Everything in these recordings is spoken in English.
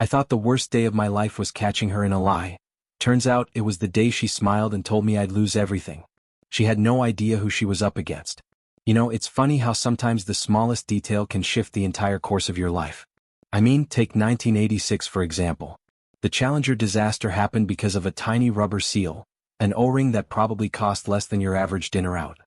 I thought the worst day of my life was catching her in a lie. Turns out it was the day she smiled and told me I'd lose everything. She had no idea who she was up against. You know, it's funny how sometimes the smallest detail can shift the entire course of your life. I mean, take 1986 for example. The Challenger disaster happened because of a tiny rubber seal, an O-ring that probably cost less than your average dinner out.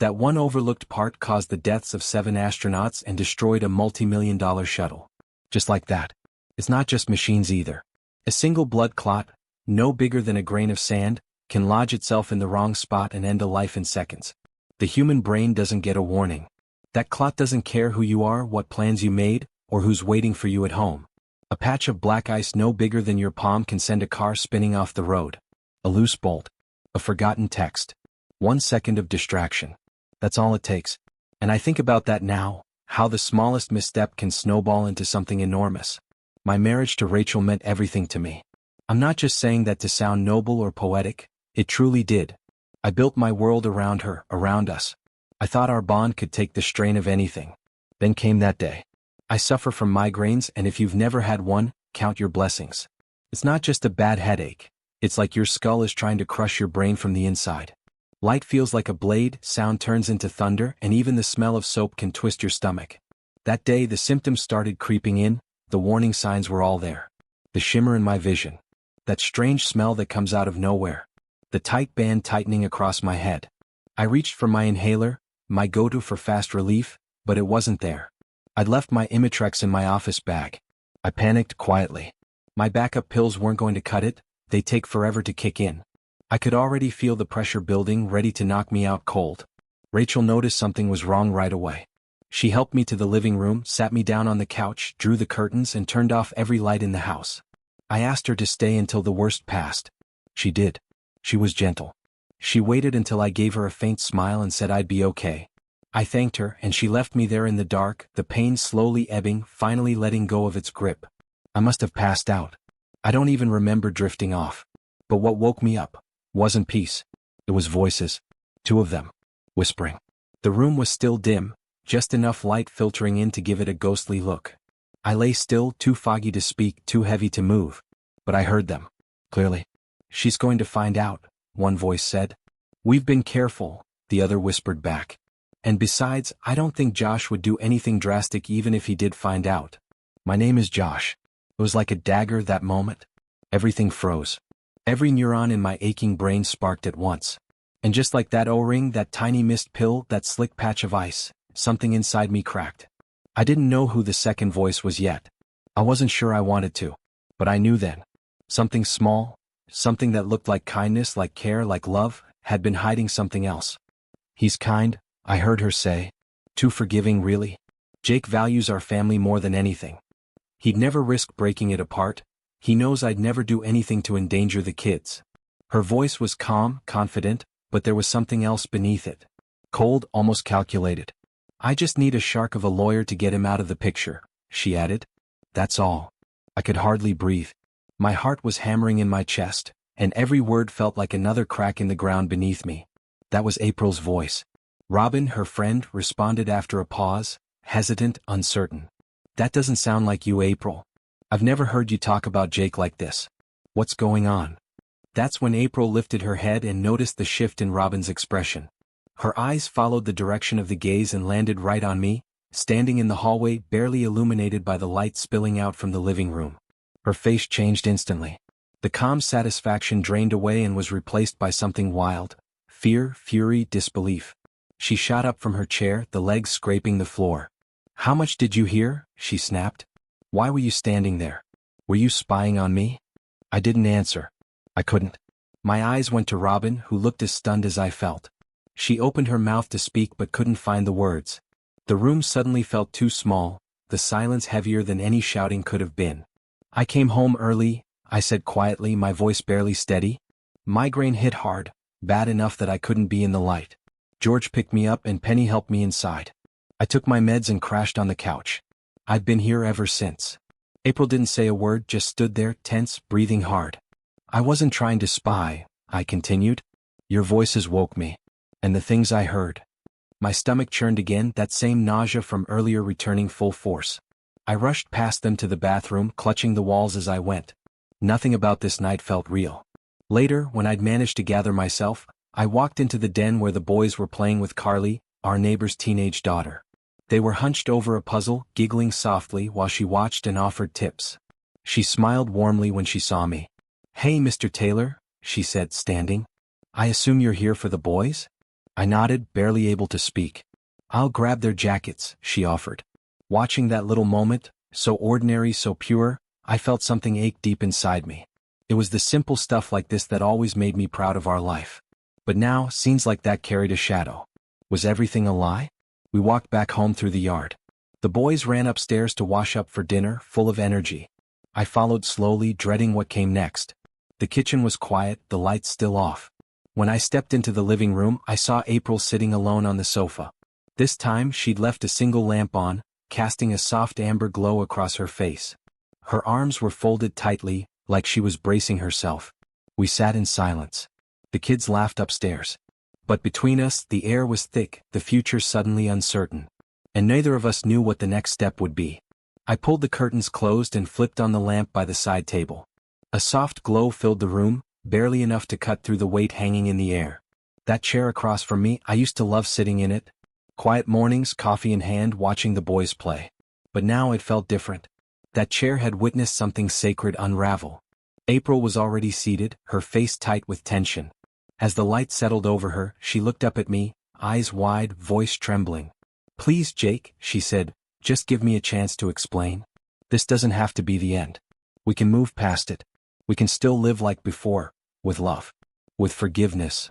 That one overlooked part caused the deaths of 7 astronauts and destroyed a multi-million-dollar shuttle. Just like that. It's not just machines either. A single blood clot, no bigger than a grain of sand, can lodge itself in the wrong spot and end a life in seconds. The human brain doesn't get a warning. That clot doesn't care who you are, what plans you made, or who's waiting for you at home. A patch of black ice no bigger than your palm can send a car spinning off the road. A loose bolt. A forgotten text. 1 second of distraction. That's all it takes. And I think about that now, how the smallest misstep can snowball into something enormous. My marriage to Rachel meant everything to me. I'm not just saying that to sound noble or poetic, it truly did. I built my world around her, around us. I thought our bond could take the strain of anything. Then came that day. I suffer from migraines, and if you've never had one, count your blessings. It's not just a bad headache. It's like your skull is trying to crush your brain from the inside. Light feels like a blade, sound turns into thunder, and even the smell of soap can twist your stomach. That day the symptoms started creeping in, the warning signs were all there. The shimmer in my vision. That strange smell that comes out of nowhere. The tight band tightening across my head. I reached for my inhaler, my go-to for fast relief, but it wasn't there. I'd left my Imitrex in my office bag. I panicked quietly. My backup pills weren't going to cut it, they take forever to kick in. I could already feel the pressure building, ready to knock me out cold. Rachel noticed something was wrong right away. She helped me to the living room, sat me down on the couch, drew the curtains, and turned off every light in the house. I asked her to stay until the worst passed. She did. She was gentle. She waited until I gave her a faint smile and said I'd be okay. I thanked her, and she left me there in the dark, the pain slowly ebbing, finally letting go of its grip. I must have passed out. I don't even remember drifting off. But what woke me up wasn't peace. It was voices. 2 of them. Whispering. The room was still dim, just enough light filtering in to give it a ghostly look. I lay still, too foggy to speak, too heavy to move. But I heard them. Clearly. She's going to find out, one voice said. We've been careful, the other whispered back. And besides, I don't think Josh would do anything drastic even if he did find out. My name is Josh. It was like a dagger that moment. Everything froze. Every neuron in my aching brain sparked at once. And just like that O-ring, that tiny mist pill, that slick patch of ice, something inside me cracked. I didn't know who the second voice was yet. I wasn't sure I wanted to. But I knew then. Something small, something that looked like kindness, like care, like love, had been hiding something else. He's kind, I heard her say. Too forgiving, really. Jake values our family more than anything. He'd never risk breaking it apart. He knows I'd never do anything to endanger the kids. Her voice was calm, confident, but there was something else beneath it. Cold, almost calculated. I just need a shark of a lawyer to get him out of the picture, she added. That's all. I could hardly breathe. My heart was hammering in my chest, and every word felt like another crack in the ground beneath me. That was April's voice. Robin, her friend, responded after a pause, hesitant, uncertain. That doesn't sound like you, April. I've never heard you talk about Jake like this. What's going on? That's when April lifted her head and noticed the shift in Robin's expression. Her eyes followed the direction of the gaze and landed right on me, standing in the hallway, barely illuminated by the light spilling out from the living room. Her face changed instantly. The calm satisfaction drained away and was replaced by something wild. Fear, fury, disbelief. She shot up from her chair, the legs scraping the floor. How much did you hear? She snapped. Why were you standing there? Were you spying on me? I didn't answer. I couldn't. My eyes went to Robin, who looked as stunned as I felt. She opened her mouth to speak but couldn't find the words. The room suddenly felt too small, the silence heavier than any shouting could have been. I came home early, I said quietly, my voice barely steady. Migraine hit hard, bad enough that I couldn't be in the light. George picked me up and Penny helped me inside. I took my meds and crashed on the couch. I've been here ever since. April didn't say a word, just stood there, tense, breathing hard. I wasn't trying to spy, I continued. Your voices woke me. And the things I heard. My stomach churned again, that same nausea from earlier returning full force. I rushed past them to the bathroom, clutching the walls as I went. Nothing about this night felt real. Later, when I'd managed to gather myself, I walked into the den where the boys were playing with Carly, our neighbor's teenage daughter. They were hunched over a puzzle, giggling softly while she watched and offered tips. She smiled warmly when she saw me. "Hey, Mr. Taylor," she said, standing. "I assume you're here for the boys?" I nodded, barely able to speak. "I'll grab their jackets," she offered. Watching that little moment, so ordinary, so pure, I felt something ache deep inside me. It was the simple stuff like this that always made me proud of our life. But now, scenes like that carried a shadow. Was everything a lie? We walked back home through the yard. The boys ran upstairs to wash up for dinner, full of energy. I followed slowly, dreading what came next. The kitchen was quiet, the lights still off. When I stepped into the living room, I saw April sitting alone on the sofa. This time, she'd left a single lamp on, casting a soft amber glow across her face. Her arms were folded tightly, like she was bracing herself. We sat in silence. The kids laughed upstairs. But between us, the air was thick, the future suddenly uncertain. And neither of us knew what the next step would be. I pulled the curtains closed and flipped on the lamp by the side table. A soft glow filled the room, barely enough to cut through the weight hanging in the air. That chair across from me, I used to love sitting in it. Quiet mornings, coffee in hand, watching the boys play. But now it felt different. That chair had witnessed something sacred unravel. April was already seated, her face tight with tension. As the light settled over her, she looked up at me, eyes wide, voice trembling. "Please, Jake," she said, "just give me a chance to explain. This doesn't have to be the end. We can move past it. We can still live like before, with love. With forgiveness."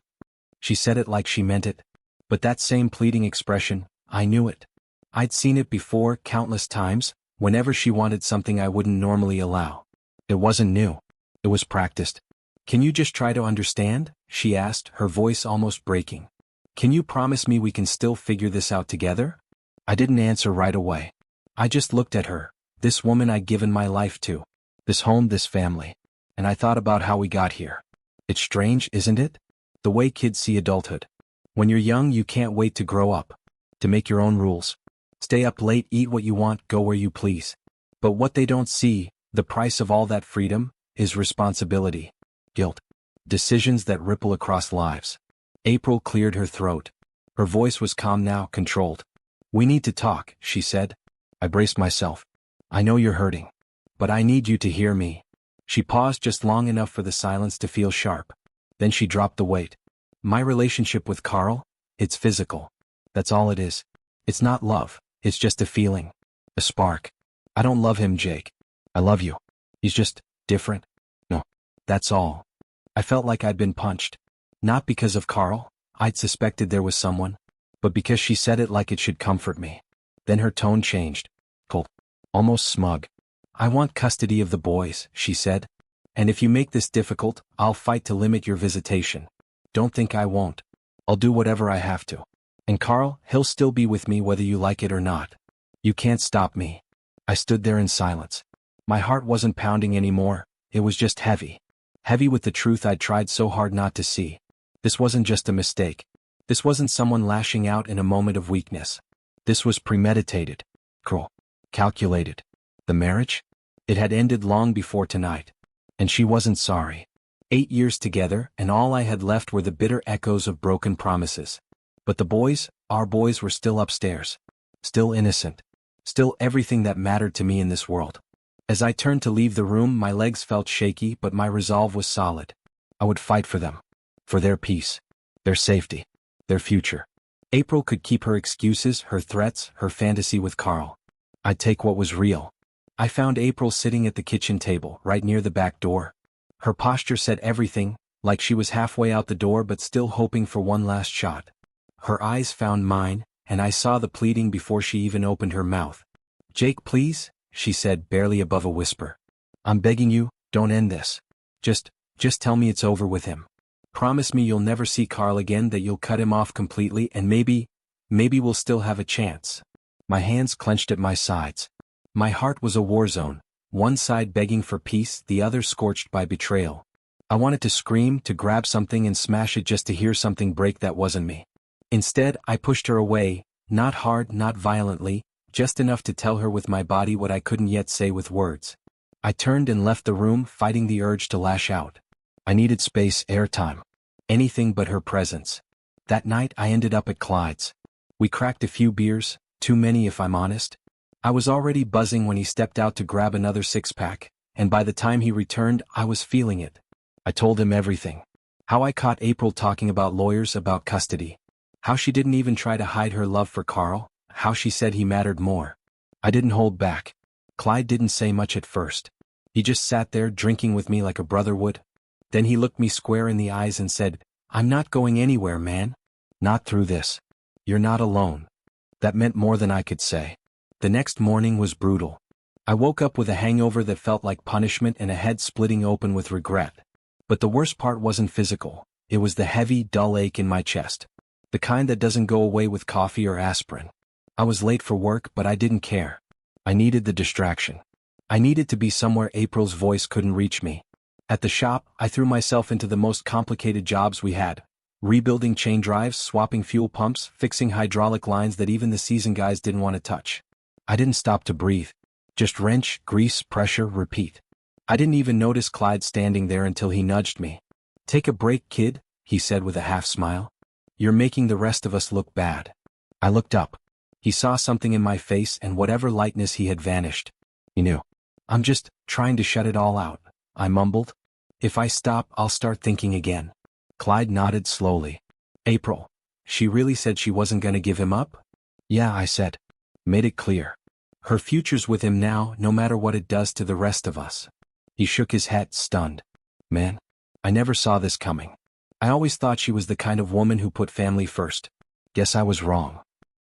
She said it like she meant it. But that same pleading expression, I knew it. I'd seen it before, countless times, whenever she wanted something I wouldn't normally allow. It wasn't new. It was practiced. "Can you just try to understand?" she asked, her voice almost breaking. "Can you promise me we can still figure this out together?" I didn't answer right away. I just looked at her, this woman I'd given my life to. This home, this family. And I thought about how we got here. It's strange, isn't it? The way kids see adulthood. When you're young, you can't wait to grow up. To make your own rules. Stay up late, eat what you want, go where you please. But what they don't see, the price of all that freedom, is responsibility. Guilt. Decisions that ripple across lives. April cleared her throat. Her voice was calm now, controlled. "We need to talk," she said. I braced myself. "I know you're hurting. But I need you to hear me." She paused just long enough for the silence to feel sharp. Then she dropped the weight. "My relationship with Carl, it's physical. That's all it is. It's not love, it's just a feeling. A spark. I don't love him, Jake. I love you. He's just different. No. That's all." I felt like I'd been punched. Not because of Carl, I'd suspected there was someone, but because she said it like it should comfort me. Then her tone changed. Cold. Almost smug. "I want custody of the boys," she said. "And if you make this difficult, I'll fight to limit your visitation. Don't think I won't. I'll do whatever I have to. And Carl, he'll still be with me whether you like it or not. You can't stop me." I stood there in silence. My heart wasn't pounding anymore, it was just heavy. Heavy with the truth I'd tried so hard not to see. This wasn't just a mistake. This wasn't someone lashing out in a moment of weakness. This was premeditated. Cruel. Calculated. The marriage? It had ended long before tonight. And she wasn't sorry. 8 years together, and all I had left were the bitter echoes of broken promises. But the boys, our boys, were still upstairs. Still innocent. Still everything that mattered to me in this world. As I turned to leave the room, my legs felt shaky, but my resolve was solid. I would fight for them. For their peace. Their safety. Their future. April could keep her excuses, her threats, her fantasy with Carl. I'd take what was real. I found April sitting at the kitchen table, right near the back door. Her posture said everything, like she was halfway out the door but still hoping for one last shot. Her eyes found mine, and I saw the pleading before she even opened her mouth. "Jake, please," she said, barely above a whisper. "I'm begging you, don't end this. Just tell me it's over with him. Promise me you'll never see Carl again, that you'll cut him off completely, and maybe we'll still have a chance." My hands clenched at my sides. My heart was a war zone, one side begging for peace, the other scorched by betrayal. I wanted to scream, to grab something and smash it just to hear something break that wasn't me. Instead, I pushed her away, not hard, not violently, just enough to tell her with my body what I couldn't yet say with words. I turned and left the room, fighting the urge to lash out. I needed space, airtime. Anything but her presence. That night I ended up at Clyde's. We cracked a few beers, too many if I'm honest. I was already buzzing when he stepped out to grab another six-pack, and by the time he returned I was feeling it. I told him everything. How I caught April talking about lawyers, about custody. How she didn't even try to hide her love for Carl, how she said he mattered more. I didn't hold back. Clyde didn't say much at first. He just sat there drinking with me like a brother would. Then he looked me square in the eyes and said, "I'm not going anywhere, man. Not through this. You're not alone." That meant more than I could say. The next morning was brutal. I woke up with a hangover that felt like punishment and a head splitting open with regret. But the worst part wasn't physical. It was the heavy, dull ache in my chest. The kind that doesn't go away with coffee or aspirin. I was late for work, but I didn't care. I needed the distraction. I needed to be somewhere April's voice couldn't reach me. At the shop, I threw myself into the most complicated jobs we had. Rebuilding chain drives, swapping fuel pumps, fixing hydraulic lines that even the seasoned guys didn't want to touch. I didn't stop to breathe. Just wrench, grease, pressure, repeat. I didn't even notice Clyde standing there until he nudged me. "Take a break, kid," he said with a half smile. "You're making the rest of us look bad." I looked up. He saw something in my face, and whatever lightness he had vanished. He knew. "I'm just trying to shut it all out," I mumbled. "If I stop, I'll start thinking again." Clyde nodded slowly. "April. She really said she wasn't gonna give him up?" "Yeah," I said. "Made it clear. Her future's with him now, no matter what it does to the rest of us." He shook his head, stunned. "Man, I never saw this coming. I always thought she was the kind of woman who put family first. Guess I was wrong."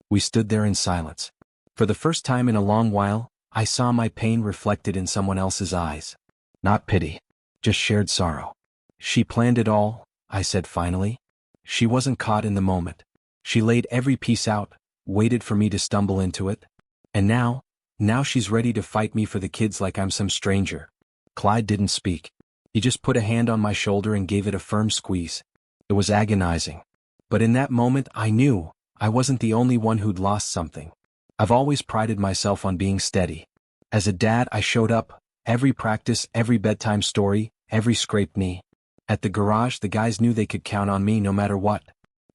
We stood there in silence. For the first time in a long while, I saw my pain reflected in someone else's eyes. Not pity. Just shared sorrow. "She planned it all," I said finally. "She wasn't caught in the moment. She laid every piece out, waited for me to stumble into it. And now she's ready to fight me for the kids like I'm some stranger." Clyde didn't speak. He just put a hand on my shoulder and gave it a firm squeeze. It was agonizing. But in that moment I knew I wasn't the only one who'd lost something. I've always prided myself on being steady. As a dad, I showed up, every practice, every bedtime story, every scraped knee. At the garage, the guys knew they could count on me no matter what.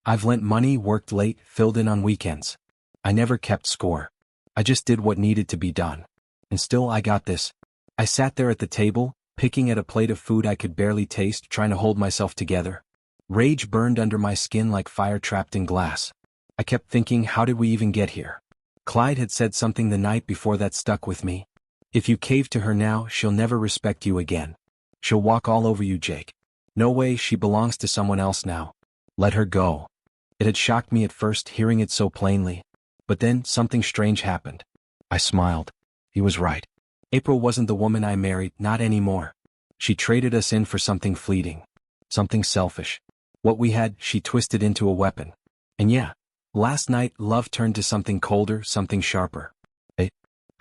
I've lent money, worked late, filled in on weekends. I never kept score. I just did what needed to be done. And still I got this. I sat there at the table, picking at a plate of food I could barely taste, trying to hold myself together. Rage burned under my skin like fire trapped in glass. I kept thinking, how did we even get here? Clyde had said something the night before that stuck with me. "If you cave to her now, she'll never respect you again. She'll walk all over you, Jake. No way, she belongs to someone else now. Let her go." It had shocked me at first, hearing it so plainly. But then, something strange happened. I smiled. He was right. April wasn't the woman I married, not anymore. She traded us in for something fleeting. Something selfish. What we had, she twisted into a weapon. And yeah, last night, love turned to something colder, something sharper.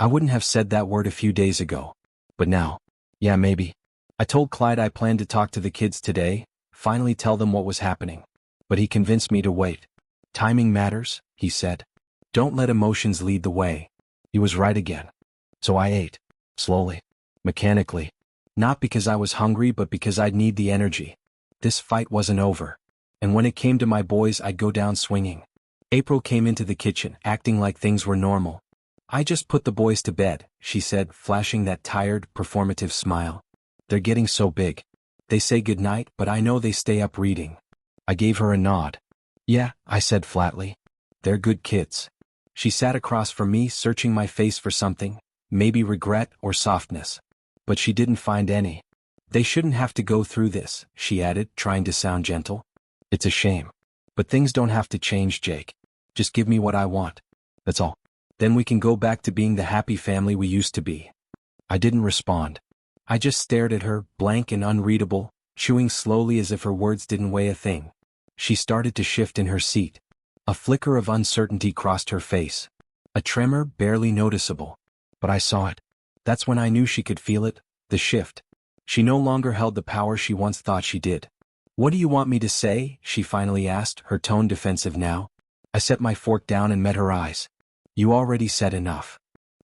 I wouldn't have said that word a few days ago. But now, yeah, maybe. I told Clyde I planned to talk to the kids today, finally tell them what was happening. But he convinced me to wait. "Timing matters," he said. "Don't let emotions lead the way." He was right again. So I ate. Slowly. Mechanically. Not because I was hungry, but because I'd need the energy. This fight wasn't over. And when it came to my boys, I'd go down swinging. April came into the kitchen, acting like things were normal. "I just put the boys to bed," she said, flashing that tired, performative smile. "They're getting so big. They say goodnight, but I know they stay up reading." I gave her a nod. "Yeah," I said flatly. "They're good kids." She sat across from me, searching my face for something, maybe regret or softness. But she didn't find any. "They shouldn't have to go through this," she added, trying to sound gentle. "It's a shame. But things don't have to change, Jake. Just give me what I want. That's all. Then we can go back to being the happy family we used to be." I didn't respond. I just stared at her, blank and unreadable, chewing slowly as if her words didn't weigh a thing. She started to shift in her seat. A flicker of uncertainty crossed her face. A tremor barely noticeable. But I saw it. That's when I knew she could feel it, the shift. She no longer held the power she once thought she did. "What do you want me to say?" she finally asked, her tone defensive now. I set my fork down and met her eyes. You already said enough.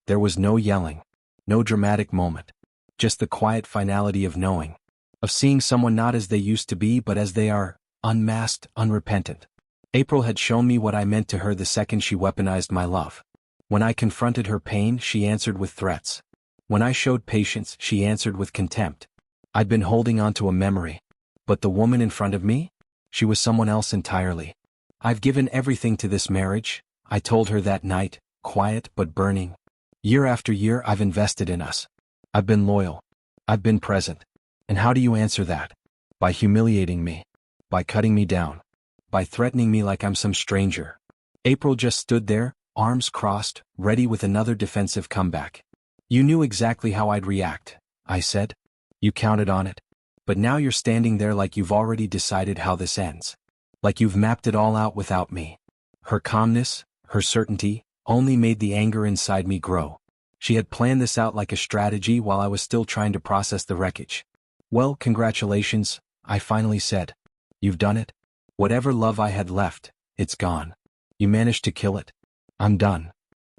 There was no yelling, no dramatic moment. Just the quiet finality of knowing. Of seeing someone not as they used to be but as they are, unmasked, unrepentant. April had shown me what I meant to her the second she weaponized my love. When I confronted her pain, she answered with threats. When I showed patience, she answered with contempt. I'd been holding on to a memory. But the woman in front of me? She was someone else entirely. I've given everything to this marriage, I told her that night, quiet but burning. Year after year I've invested in us. I've been loyal. I've been present. And how do you answer that? By humiliating me. By cutting me down. By threatening me like I'm some stranger. April just stood there, arms crossed, ready with another defensive comeback. You knew exactly how I'd react, I said. You counted on it. But now you're standing there like you've already decided how this ends. Like you've mapped it all out without me. Her calmness, her certainty, only made the anger inside me grow. She had planned this out like a strategy while I was still trying to process the wreckage. Well, congratulations, I finally said. You've done it. Whatever love I had left, it's gone. You managed to kill it. I'm done.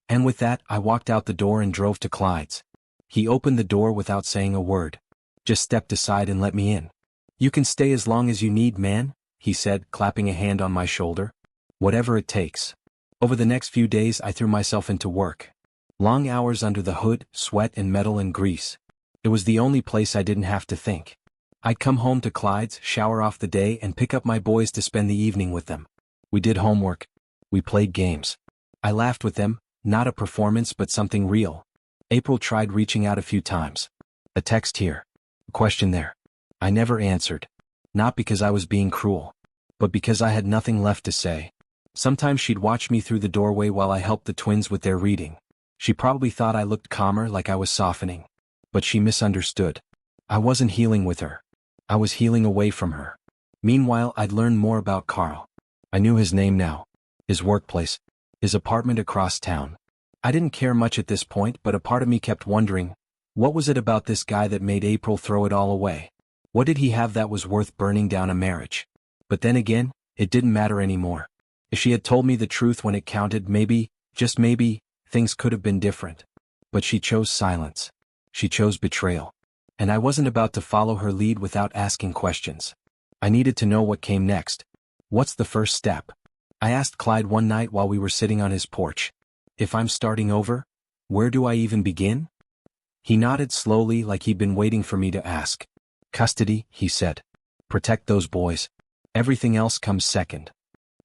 And with that, I walked out the door and drove to Clyde's. He opened the door without saying a word. Just stepped aside and let me in. You can stay as long as you need, man, he said, clapping a hand on my shoulder. Whatever it takes. Over the next few days I threw myself into work. Long hours under the hood, sweat and metal and grease. It was the only place I didn't have to think. I'd come home to Clyde's, shower off the day and pick up my boys to spend the evening with them. We did homework. We played games. I laughed with them, not a performance but something real. April tried reaching out a few times. A text here. A question there. I never answered. Not because I was being cruel. But because I had nothing left to say. Sometimes she'd watch me through the doorway while I helped the twins with their reading. She probably thought I looked calmer, like I was softening. But she misunderstood. I wasn't healing with her. I was healing away from her. Meanwhile, I'd learned more about Carl. I knew his name now. His workplace. His apartment across town. I didn't care much at this point, but a part of me kept wondering, what was it about this guy that made April throw it all away? What did he have that was worth burning down a marriage? But then again, it didn't matter anymore. If she had told me the truth when it counted, maybe, just maybe, things could have been different. But she chose silence. She chose betrayal. And I wasn't about to follow her lead without asking questions. I needed to know what came next. What's the first step? I asked Clyde one night while we were sitting on his porch. If I'm starting over, where do I even begin? He nodded slowly like he'd been waiting for me to ask. Custody, he said. Protect those boys. Everything else comes second.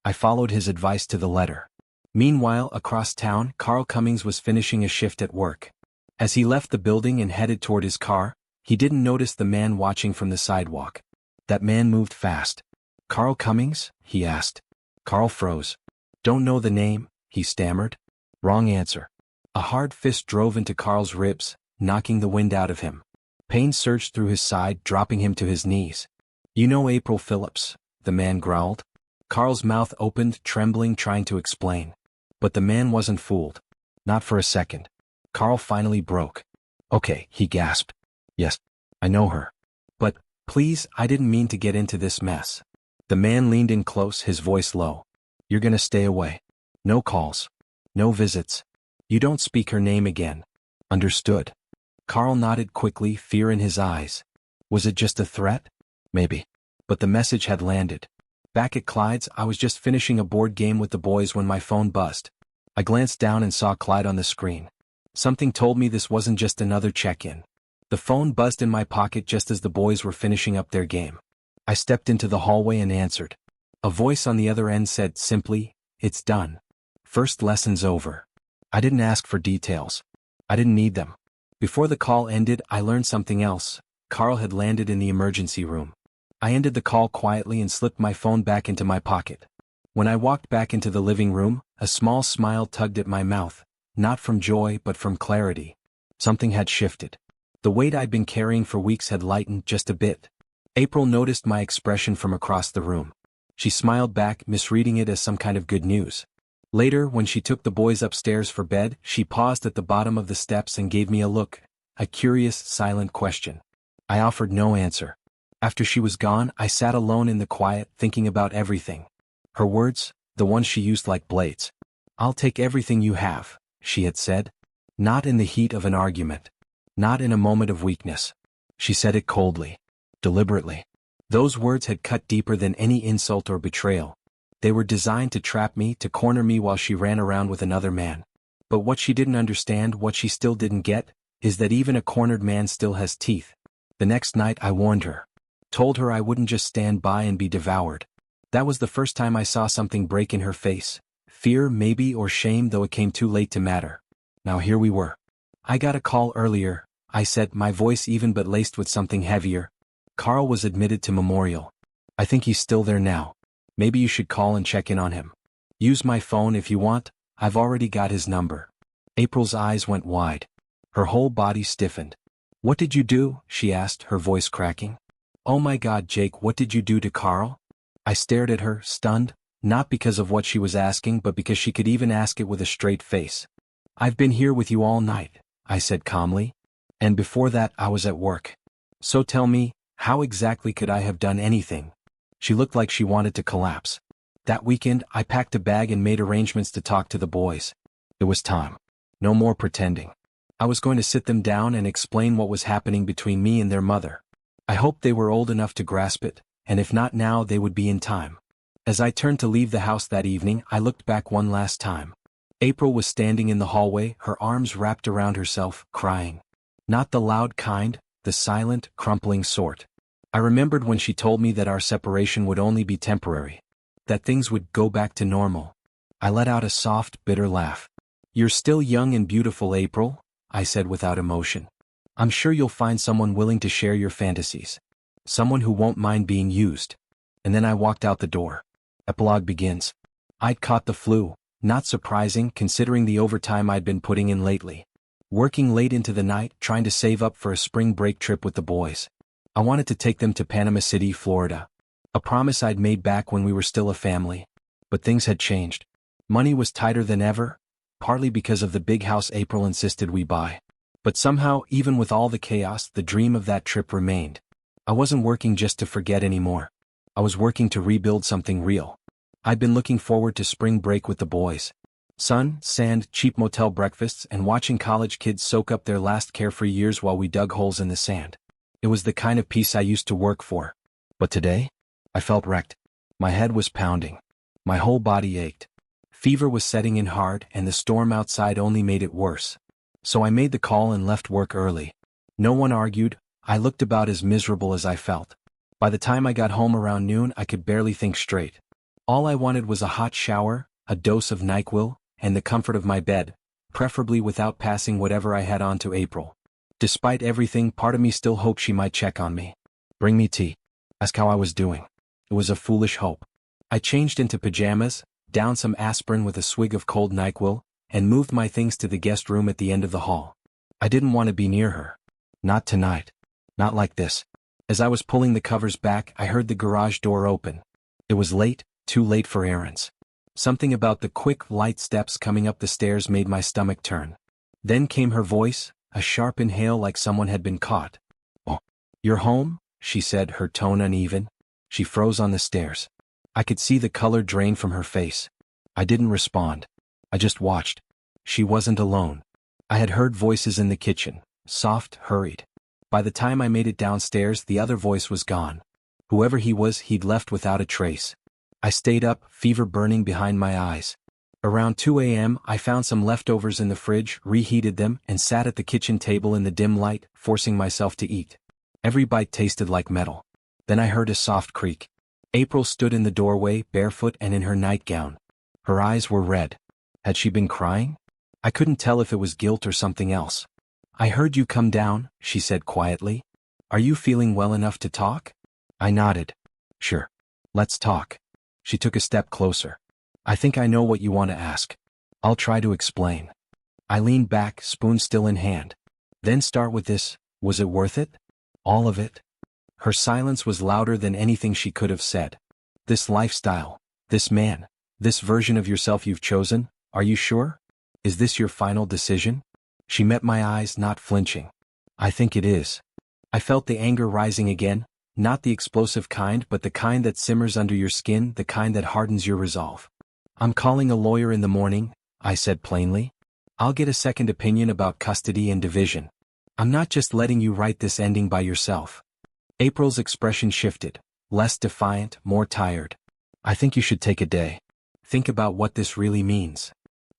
I followed his advice to the letter. Meanwhile, across town, Carl Cummings was finishing a shift at work. As he left the building and headed toward his car, he didn't notice the man watching from the sidewalk. That man moved fast. Carl Cummings? He asked. Carl froze. Don't know the name, he stammered. Wrong answer. A hard fist drove into Carl's ribs, knocking the wind out of him. Pain surged through his side, dropping him to his knees. You know April Phillips, the man growled. Carl's mouth opened, trembling, trying to explain. But the man wasn't fooled. Not for a second. Carl finally broke. Okay, he gasped. Yes, I know her. But, please, I didn't mean to get into this mess. The man leaned in close, his voice low. You're gonna stay away. No calls. No visits. You don't speak her name again. Understood. Carl nodded quickly, fear in his eyes. Was it just a threat? Maybe. But the message had landed. Back at Clyde's, I was just finishing a board game with the boys when my phone buzzed. I glanced down and saw Clyde on the screen. Something told me this wasn't just another check-in. The phone buzzed in my pocket just as the boys were finishing up their game. I stepped into the hallway and answered. A voice on the other end said simply, "It's done. First lesson's over." I didn't ask for details. I didn't need them. Before the call ended, I learned something else. Carl had landed in the emergency room. I ended the call quietly and slipped my phone back into my pocket. When I walked back into the living room, a small smile tugged at my mouth, not from joy but from clarity. Something had shifted. The weight I'd been carrying for weeks had lightened just a bit. April noticed my expression from across the room. She smiled back, misreading it as some kind of good news. Later, when she took the boys upstairs for bed, she paused at the bottom of the steps and gave me a look, a curious, silent question. I offered no answer. After she was gone, I sat alone in the quiet, thinking about everything. Her words, the ones she used like blades. I'll take everything you have, she had said. Not in the heat of an argument. Not in a moment of weakness. She said it coldly. Deliberately. Those words had cut deeper than any insult or betrayal. They were designed to trap me, to corner me while she ran around with another man. But what she didn't understand, what she still didn't get, is that even a cornered man still has teeth. The next night I warned her. Told her I wouldn't just stand by and be devoured. That was the first time I saw something break in her face. Fear, maybe, or shame, though it came too late to matter. Now here we were. I got a call earlier, I said, my voice even but laced with something heavier. Carl was admitted to Memorial. I think he's still there now. Maybe you should call and check in on him. Use my phone if you want, I've already got his number. April's eyes went wide. Her whole body stiffened. What did you do? She asked, her voice cracking. Oh my God, Jake, what did you do to Carl? I stared at her, stunned, not because of what she was asking but because she could even ask it with a straight face. I've been here with you all night, I said calmly. And before that I was at work. So tell me, how exactly could I have done anything? She looked like she wanted to collapse. That weekend, I packed a bag and made arrangements to talk to the boys. It was time. No more pretending. I was going to sit them down and explain what was happening between me and their mother. I hoped they were old enough to grasp it, and if not now, they would be in time. As I turned to leave the house that evening, I looked back one last time. April was standing in the hallway, her arms wrapped around herself, crying. Not the loud kind, the silent, crumpling sort. I remembered when she told me that our separation would only be temporary. That things would go back to normal. I let out a soft, bitter laugh. You're still young and beautiful, April, I said without emotion. I'm sure you'll find someone willing to share your fantasies. Someone who won't mind being used. And then I walked out the door. Epilogue begins. I'd caught the flu, not surprising considering the overtime I'd been putting in lately. Working late into the night, trying to save up for a spring break trip with the boys. I wanted to take them to Panama City, Florida. A promise I'd made back when we were still a family. But things had changed. Money was tighter than ever, partly because of the big house April insisted we buy. But somehow, even with all the chaos, the dream of that trip remained. I wasn't working just to forget anymore. I was working to rebuild something real. I'd been looking forward to spring break with the boys. Sun, sand, cheap motel breakfasts, and watching college kids soak up their last carefree years while we dug holes in the sand. It was the kind of peace I used to work for. But today? I felt wrecked. My head was pounding. My whole body ached. Fever was setting in hard, and the storm outside only made it worse. So I made the call and left work early. No one argued. I looked about as miserable as I felt. By the time I got home around noon, I could barely think straight. All I wanted was a hot shower, a dose of NyQuil, and the comfort of my bed, preferably without passing whatever I had on to April. Despite everything, part of me still hoped she might check on me. Bring me tea. Ask how I was doing. It was a foolish hope. I changed into pajamas, downed some aspirin with a swig of cold NyQuil, and moved my things to the guest room at the end of the hall. I didn't want to be near her. Not tonight. Not like this. As I was pulling the covers back, I heard the garage door open. It was late, too late for errands. Something about the quick, light steps coming up the stairs made my stomach turn. Then came her voice, a sharp inhale like someone had been caught. Oh, you're home? She said, her tone uneven. She froze on the stairs. I could see the color drain from her face. I didn't respond. I just watched. She wasn't alone. I had heard voices in the kitchen, soft, hurried. By the time I made it downstairs, the other voice was gone. Whoever he was, he'd left without a trace. I stayed up, fever burning behind my eyes. Around 2 a.m., I found some leftovers in the fridge, reheated them, and sat at the kitchen table in the dim light, forcing myself to eat. Every bite tasted like metal. Then I heard a soft creak. April stood in the doorway, barefoot and in her nightgown. Her eyes were red. Had she been crying? I couldn't tell if it was guilt or something else. I heard you come down, she said quietly. Are you feeling well enough to talk? I nodded. Sure. Let's talk. She took a step closer. I think I know what you want to ask. I'll try to explain. I leaned back, spoon still in hand. Then start with this, was it worth it? All of it? Her silence was louder than anything she could have said. This lifestyle, this man, this version of yourself you've chosen, are you sure? Is this your final decision? She met my eyes, not flinching. I think it is. I felt the anger rising again, not the explosive kind but the kind that simmers under your skin, the kind that hardens your resolve. I'm calling a lawyer in the morning, I said plainly. I'll get a second opinion about custody and division. I'm not just letting you write this ending by yourself. April's expression shifted, less defiant, more tired. I think you should take a day. Think about what this really means.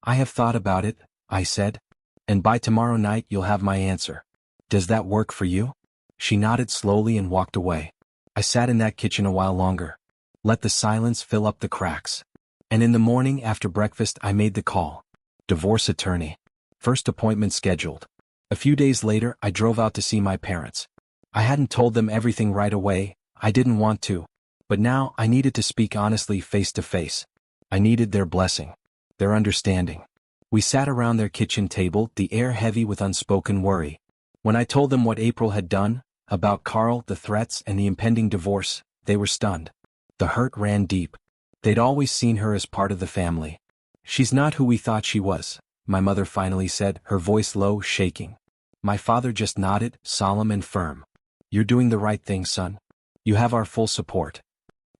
I have thought about it, I said. And by tomorrow night you'll have my answer. Does that work for you? She nodded slowly and walked away. I sat in that kitchen a while longer. Let the silence fill up the cracks. And in the morning after breakfast I made the call. Divorce attorney. First appointment scheduled. A few days later I drove out to see my parents. I hadn't told them everything right away, I didn't want to. But now I needed to speak honestly face to face. I needed their blessing. Their understanding. We sat around their kitchen table, the air heavy with unspoken worry. When I told them what April had done, about Carl, the threats, and the impending divorce, they were stunned. The hurt ran deep. They'd always seen her as part of the family. She's not who we thought she was, my mother finally said, her voice low, shaking. My father just nodded, solemn and firm. You're doing the right thing, son. You have our full support.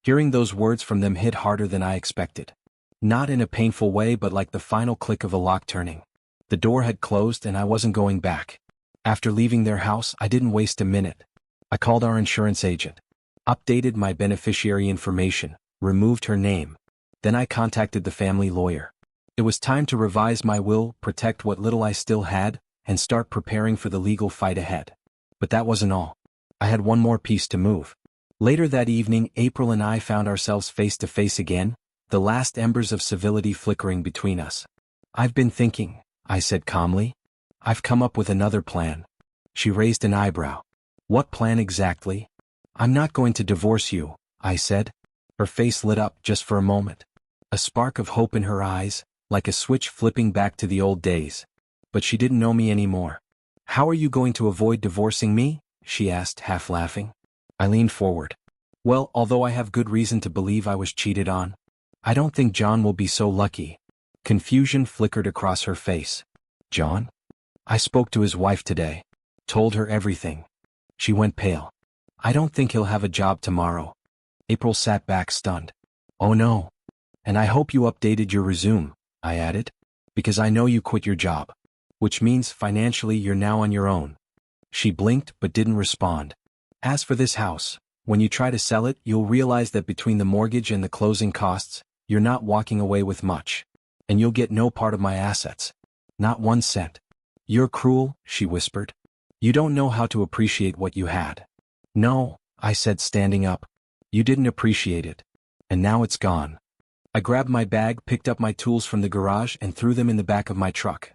Hearing those words from them hit harder than I expected. Not in a painful way but like the final click of a lock turning. The door had closed and I wasn't going back. After leaving their house I didn't waste a minute. I called our insurance agent. Updated my beneficiary information, removed her name. Then I contacted the family lawyer. It was time to revise my will, protect what little I still had, and start preparing for the legal fight ahead. But that wasn't all. I had one more piece to move. Later that evening April and I found ourselves face to face again, the last embers of civility flickering between us. I've been thinking, I said calmly. I've come up with another plan. She raised an eyebrow. What plan exactly? I'm not going to divorce you, I said. Her face lit up just for a moment. A spark of hope in her eyes, like a switch flipping back to the old days. But she didn't know me anymore. How are you going to avoid divorcing me? She asked, half laughing. I leaned forward. Well, although I have good reason to believe I was cheated on, I don't think John will be so lucky. Confusion flickered across her face. John? I spoke to his wife today. Told her everything. She went pale. I don't think he'll have a job tomorrow. April sat back stunned. Oh no. And I hope you updated your resume, I added. Because I know you quit your job. Which means financially you're now on your own. She blinked but didn't respond. As for this house, when you try to sell it you'll realize that between the mortgage and the closing costs, you're not walking away with much. And you'll get no part of my assets. Not 1 cent. You're cruel, she whispered. You don't know how to appreciate what you had. No, I said standing up. You didn't appreciate it. And now it's gone. I grabbed my bag, picked up my tools from the garage and threw them in the back of my truck.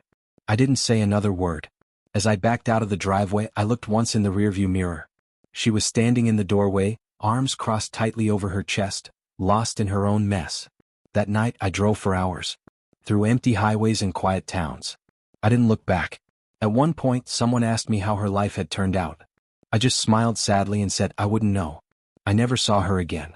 I didn't say another word. As I backed out of the driveway I looked once in the rearview mirror. She was standing in the doorway, arms crossed tightly over her chest, lost in her own mess. That night I drove for hours. Through empty highways and quiet towns. I didn't look back. At one point someone asked me how her life had turned out. I just smiled sadly and said I wouldn't know. I never saw her again.